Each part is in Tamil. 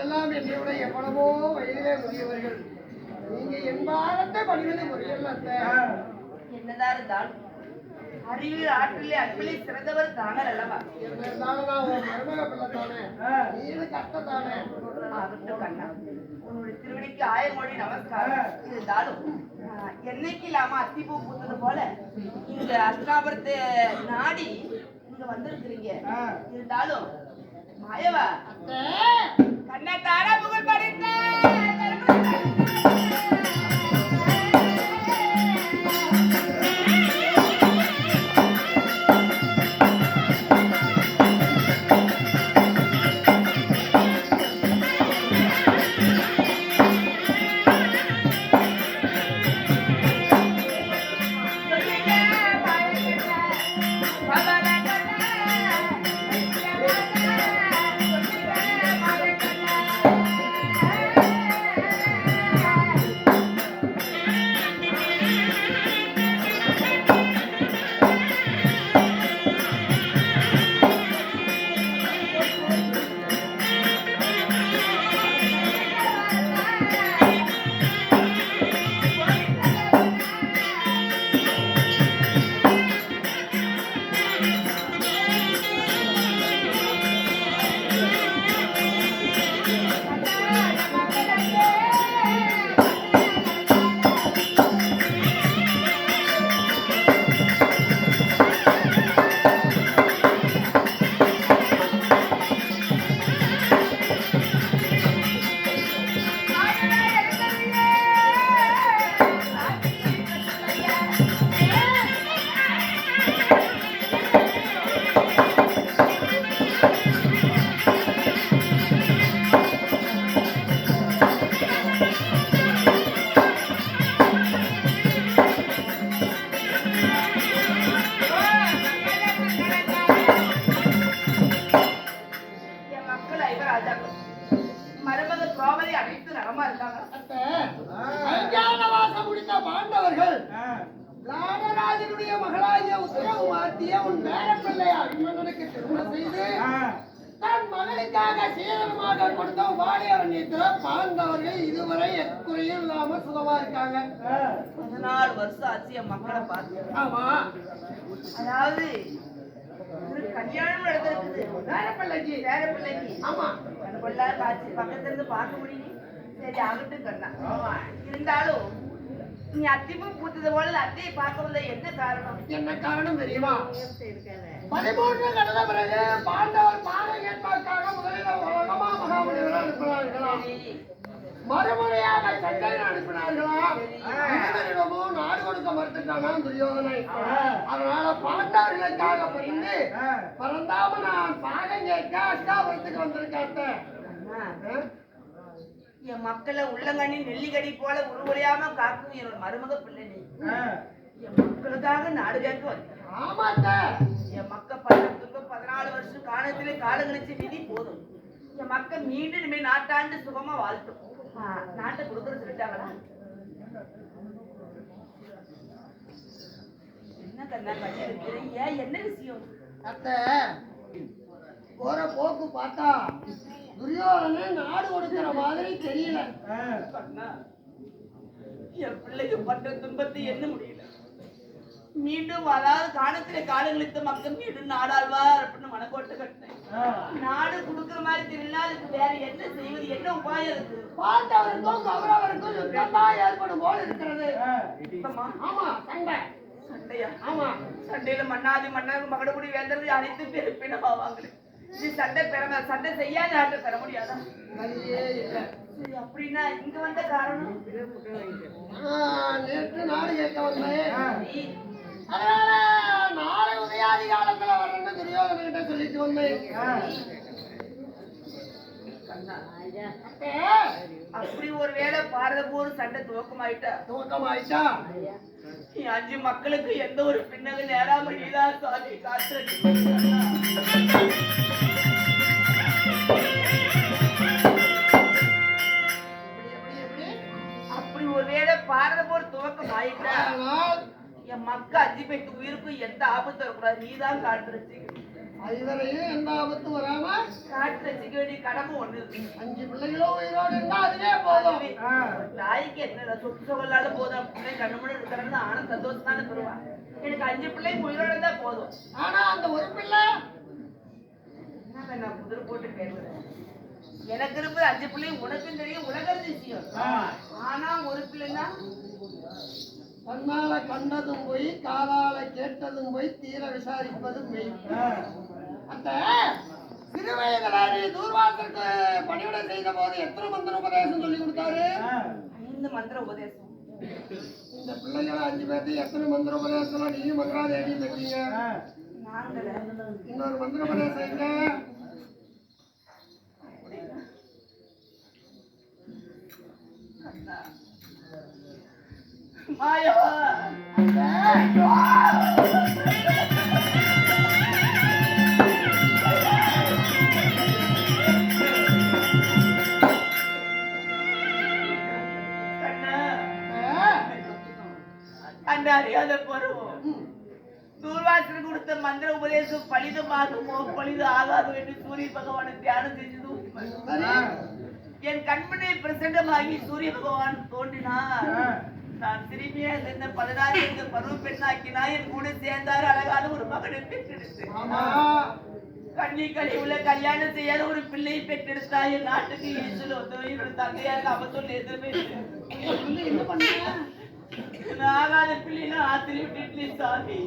எல்லாம் என்னையோட எவ்வளவோ வயதிலே முதியவர்கள். நீங்க என் பாகத்தை பணிவது முறையல்ல. என்னதான் இருந்தால் அறிவில் ஆற்றிலே அன்பிலே சிறந்தவர் தாங்கள் அல்லவா? மருமக பிள்ளைத்தானே, நீது கஷ்டத்தானே. ஆகட்டும் கண்ணா, உன்னுடைய திருவடிக்கு 1000 கோடி நமஸ்காரம். இருந்தாலும் என்னைக்கு இல்லாம அத்திப்பூ பூத்தது போல இங்க அஸ்தினாபுரத்தை நாடி இங்க வந்திருக்கிறீங்க. இருந்தாலும் மாயவா கண்ணா தாரா புகழ் படைத்த மருமக கோவலை அனைத்து நலமா இருக்காங்க. பாண்டவர்கள் ராஜராஜனுடைய மகளாகிய உத்தரவுமார்த்திய உன் பேரப்பிள்ளை அபிமன்னனுக்கு திருமணம் செய்து தன் மகளுக்காக சீதனமாக கொடுத்த வாழையரண்யத்துல பாண்டவர்கள் இதுவரை எக்குறையும் இல்லாம சுகமா இருக்காங்க. 14 வருஷம் ஆச்சு என் மக்களை பார்த்து. ஆமா, அதாவது கல்யாணம் நடந்திருக்குது பேரப்பிள்ளைக்கு. ஆமா, கொள்ளாத காட்சி பக்கத்துல இருந்து பார்க்க முடியும். சரி ஆகட்டும் கண்ணா. இருந்தாலும் நீ அத்திப்பூ பூத்தது போல அத்தையை பார்க்க வந்த என்ன காரணம்? என்ன காரணம் தெரியுமா? 13 கடந்த பிறகு பாண்டவர் பானை கேட்பதற்காக முதலில் உலகமா மகாமுனிவரை அனுப்பினார்களா, மறுமுறையாக சண்டையில் அனுப்பினார்களா. நாடு கொடுக்க மறுத்துட்டானா துரியோதனை. அதனால பாண்டவர்களுக்காக பிரிந்து பரந்தாம நான் பாகம் கேட்க அஷ்டாபுரத்துக்கு வந்திருக்கேன். என் மக்களை உள்ளங்கண்ணி நெல்லிக்கடி போல உருவழியாம காக்கும் என்னோட மருமக பிள்ளை நீ. என் மக்களுக்காக நாடு கேட்க வந்தேன். என் மக்கள் 14 வருஷம் காலத்திலே காலங்களிச்சு விதி போதும். என் மக்கள் மீண்டும் இனிமே நாட்டாண்டு சுகமா வாழ்த்தும். நாட்டை கொடுக்கறது சொல்லிட்டாங்களா? என்ன கண்ணா கட்டி இருக்கிறேன்? ஏன் என்ன விஷயம்? அத்தை போற போக்கு பார்த்தா துரியோதனை நாடு கொடுக்கிற மாதிரி தெரியல. என் பிள்ளைக்கு பட்ட துன்பத்தை என்ன முடியல. மீண்டும் அதாவது காலத்திலே காலங்களித்த மக்கள் மீண்டும் நாடாழ்வார் அப்படின்னு மனக்கோட்டை கட்டினேன். நாடு கொடுக்கிற மாதிரி தெரியல. அதுக்கு வேற என்ன செய்வது? என்ன உபாயம் இருக்கு? பாண்டவருக்கும் கௌரவருக்கும் யுத்தம் தான் ஏற்படும் போல் இருக்கிறது. ஆமா, சண்டையா? ஆமா, சண்டையில மன்னாதி மன்னருக்கு மகடமுடி வேந்தர்கள் அனைத்து பேர் பிணமாவாங்களே. இது சண்டை செய்யாத ஆட்டை பெற முடியாதா? அப்படின்னா இங்க வந்த காரணம் நேற்று நாடு கேட்க வந்தேன். அதனால நாளை உதயாதி காலத்துல வரணும்னு துரியோதன கிட்ட சொல்லிட்டு வந்தேன். அப்படி ஒரு வேளை பாரத போர் சண்டை துவக்கமாயிட்டா 5 மக்களுக்கு எந்த ஒரு பின்னகு நேராமல் நீதான் சாதி காற்று. அப்படி ஒருவேளை பாரத போர் துவக்கம் ஆயிட்டா என் மக்கள் 5 பேருக்கு உயிருக்கு ஐவருக்கும் எந்த ஆபத்து வரக்கூடாது. நீதான் காட்டு ரசிக்கணும். ஐவரையும் எந்த ஆபத்து வராம காட்டு ரசிக்க வேண்டிய கடமை ஒண்ணு இருக்கு. 5 பிள்ளைகளும் உயிரோடு இருந்தா அதுவே போதும். தாய்க்கு என்ன சொத்து சொல்லாத போதும். பிள்ளை கண்ணுமுடி இருக்கிறது ஆனந்த சந்தோஷம் தானே பெறுவான். எனக்கு 5 பிள்ளை உயிரோட இருந்தா போதும். ஆனா அந்த ஒரு பிள்ளை நான் புதிர் போட்டு பேசுறேன். எனக்கு இருப்பது 5 பிள்ளை உனக்கும் தெரியும், உலகம் விஷயம். ஆனா ஒரு பிள்ளைன்னா கண்ணால கண்டதும் போய் காதால கேட்டதும் போய் தீர விசாரிப்பதும் மெய். அந்த சிறு வயதிலாரி தூர்வாசருக்கு பணிவிடை செய்த போது எத்தனை மந்திர உபதேசம் சொல்லி கொடுத்தாரு? 5 மந்திர உபதேசம். இந்த பிள்ளைகளை 5 பேர்த்து எத்தனை மந்திர உபதேசம் நீயும் மந்திராதேவி பெற்றீங்க? இன்னொரு மந்திர உபதேசம் எங்க? மாயவா அந்த அறியாத பருவம் தூர்வாசர் கொடுத்த மந்திர உபதேசம் பலிதமாகுமோ பலிது ஆகாதோ என்று சூரிய பகவானை தியானம் செஞ்சது. என் கண்மனை பிரசண்டமாகி சூரிய பகவான் தோன்றினார். நான் திரும்பிய 16 பருவ பெண்ணாக்கினா என் கூட சேர்ந்தாரு. அழகான ஒரு மகனை பெற்றெடுத்து கண்ணி கழிவுல கல்யாணம் செய்யாத ஒரு பிள்ளையை பெற்றெடுத்தா என் நாட்டுக்கு ஈசல் வந்து என்னோட தந்தையாக அவ சொல்லி எதிர்ப்பு என்ன பண்ண? ஆகாத பிள்ளைனா ஆத்திரி விட்டு சாமி.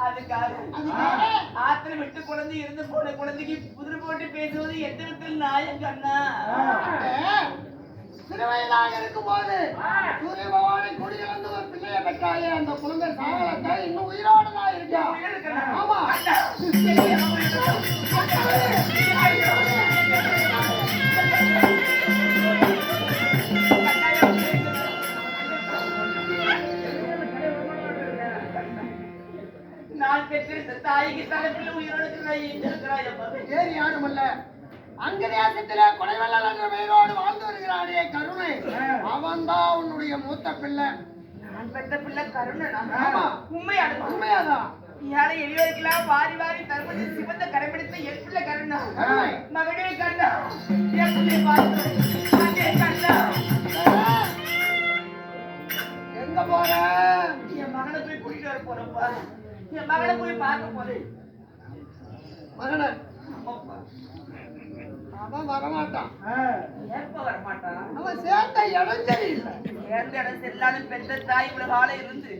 அதுக்காக ஆத்திர விட்டு குழந்தை இருந்து போன குழந்தைக்கு புதிர் போட்டு பேசுவது எந்த விதத்தில் நாயம் கண்ணா? சிறுவயதாக இருக்கும் போது சூரிய பகவானை குடியிலிருந்து ஒரு பிள்ளையை பெற்றாயே, அந்த குழந்தை சாகலத்தை இன்னும் உயிரோடு தான் இருக்கா? ஆமா. நான் பெற்றிருந்த தாய்க்கு தலைப்பில் உயிரோடு இருக்கிறாய். வேறு யாரும் அல்ல, அங்க தேசத்திலே கொடைவள்ளல் என்ற பெயரோடு வாழ்ந்து வருகிறானே கருணை, அவன்தான் உன்னுடைய மூத்த பிள்ளை. நான் பெற்ற பிள்ளை கருணனா? ஆமா. உண்மையாதான். யாரை எளிவருக்கலாம் வாரி வாரி தருமதி சிவந்த கரைபிடித்த என் பிள்ளை கருணா. மகனே கருணா, என் பிள்ளை பார்த்து கருணா. எங்க போற? என் மகனை போய் கூட்டிட்டு வர போறப்பா. என் மகனை போய் பார்க்க போறேன். மகனை அவன் வரமாட்டான். எப்ப வரமாட்டான்? அவன் சேர்ந்த இடம் சரியில்லை. சேர்ந்த இடம் செல்லாலும் பெற்ற தாய் இவ்வளவு காலம் இருந்து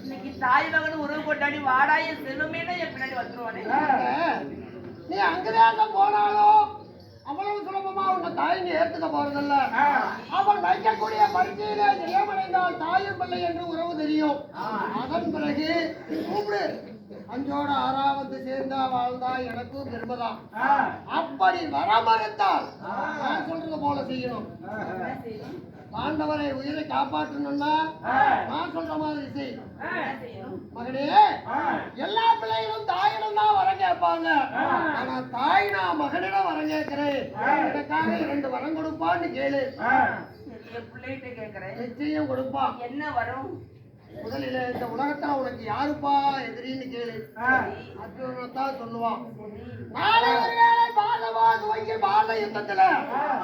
இன்னைக்கு தாய் மகன் உறவு கொண்டாடி வாடாய செல்வமேனா என் பின்னாடி வந்துருவானே. நீ அங்கதான் போனாலும் அவ்வளவு சுலபமா உன்னை தாய் நீ ஏத்துக்க போறதில்ல. அவன் வைக்கக்கூடிய பரிசையில ஜெயமடைந்தால் தாயும் பிள்ளை என்று உறவு தெரியும். அதன் பிறகு கூப்பிடு, 5ஓட 6வது சேர்ந்தா வாழ்ந்தா எனக்கும் பெருமைதான். அப்படி வர மறுத்தால் நான் சொல்றது போல செய்யணும். பாண்டவரை உயிரை காப்பாற்றணும்னா நான் சொல்ற மாதிரி செய். மகனே, எல்லா பிள்ளைகளும் தாயிடம் தான் வரம் கேட்பாங்க. ஆனா தாய் நான் மகனிடம் வரம் கேட்கிறேன். எனக்காக 2 வரம் கொடுப்பான்னு கேளு. பிள்ளைகிட்ட கேட்கிறேன். நிச்சயம் கொடுப்பான். என்ன வரும்? முதலில் இந்த உலகத்துல உனக்கு யாருப்பா எதிரின்னு கேளு. அர்ஜுனத்தான் சொல்லுவான். நாளை ஒருவேளை பாலவா துவங்கி பால யுத்தத்துல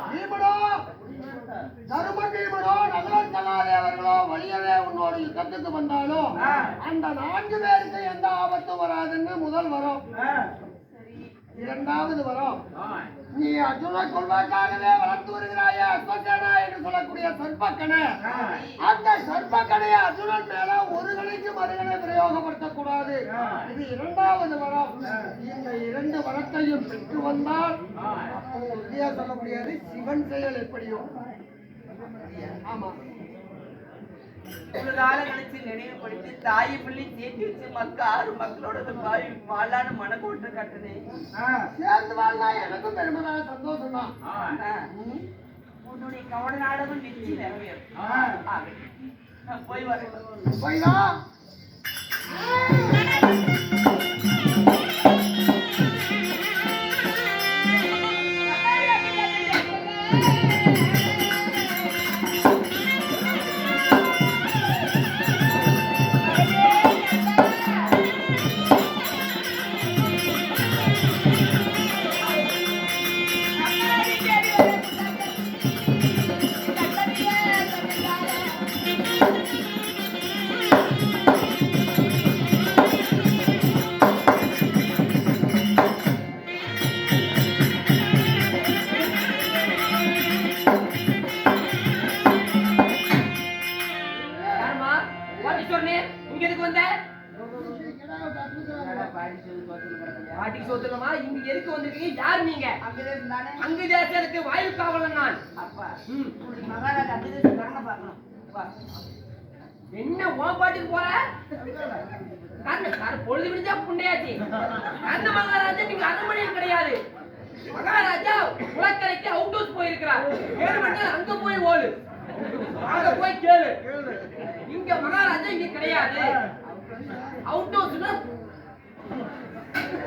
பீமனோ தருமன் பீமனோ நகரன் சகாதேவர்களோ வழியவே உன்னோட யுத்தத்துக்கு வந்தாலும் அந்த 4 பேருக்கு எந்த ஆபத்தும் வராதுன்னு முதல் வரும். 2வது வரும், நீ அர்ஜுன கொள்வாக்காகவே வளர்த்து வருகிறாய அஸ்வசேனா என்று சொல்லக்கூடிய சொற்பக்கனை, அந்த சொற்பக்கனையை அர்ஜுனன் மேல ஒரு கணைக்கு மறுகணை பிரயோகப்படுத்தக்கூடாது. இது 2வது வரம். இந்த 2 வரத்தையும் பெற்று வந்தால் அப்போ உறுதியா சொல்ல முடியாது சிவன் செயல் எப்படியோ. ஆமா, ஒரு காலம் கழிச்சு நினைவுபடுத்தி தாயை பிள்ளை சேர்த்து வச்சு 6 மக்களோட வாழான மனக்கோட்டை கட்டுனேன். சேர்ந்து வாழ்ந்தா எனக்கும் பெருமைதான், சந்தோஷம் தான். உன்னுடைய கவன நாடகம் நிச்சயம் நிறைவேறும். நான் போய் வரேன். போய்தா கோடீஸ்வரனே இங்க எதுக்கு வந்த? பாட்டி சோத்துலமா இங்க எதுக்கு வந்திருக்கீங்க? யார் நீங்க? அங்கதேசம் தானே? அங்கு தேசத்துக்கு வாயில் காவலன் நான். அப்பா ம். மகாராஜா அங்கதேசம் கரணை பார்க்கணும். வா. என்ன உன் பாட்டுக்கு போற? பொழுது விடிஞ்சா புண்டையாச்சு. அந்த மகாராஜா நீங்க அரண்மனையில் கிடையாது. மகாராஜா குளக்கரைக்கு அவுட் ஹவுஸ் போயிருக்கிறார். 7 மணி நேரம் அங்க போய் ஓடு. அங்க போய் கேளு. இங்க மகாராஜா இங்க கிடையாது. அவுட் ஹவுஸ்னா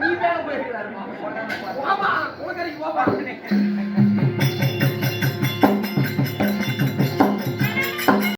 நீ வேற போயிருக்கிறாரு. ஆமா குளக்கரைக்கு போவா.